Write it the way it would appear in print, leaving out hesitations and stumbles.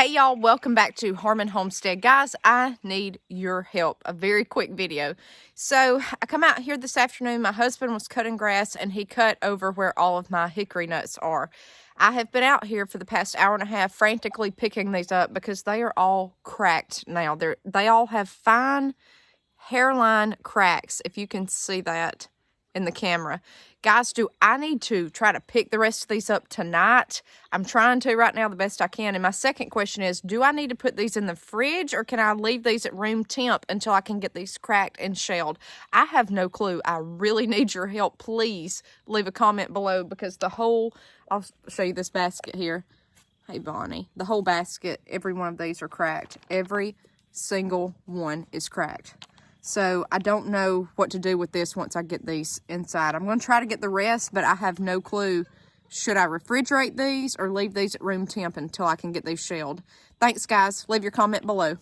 Hey y'all, welcome back to Harmon Homestead. Guys, I need your help. A very quick video. So I come out here this afternoon. My husband was cutting grass and he cut over where all of my hickory nuts are. I have been out here for the past hour and a half frantically picking these up because they are all cracked now. They all have fine hairline cracks, if you can see that in the camera. Guys, do I need to try to pick the rest of these up tonight? I'm trying to right now the best I can. And my second question is, do I need to put these in the fridge or can I leave these at room temp until I can get these cracked and shelled? I have no clue. I really need your help. Please leave a comment below because I'll show you this basket here. Hey, Bonnie. The whole basket, every one of these are cracked. Every single one is cracked. So I don't know what to do with this once I get these inside. I'm going to try to get the rest, but I have no clue. Should I refrigerate these or leave these at room temp until I can get these shelled? Thanks, guys. Leave your comment below.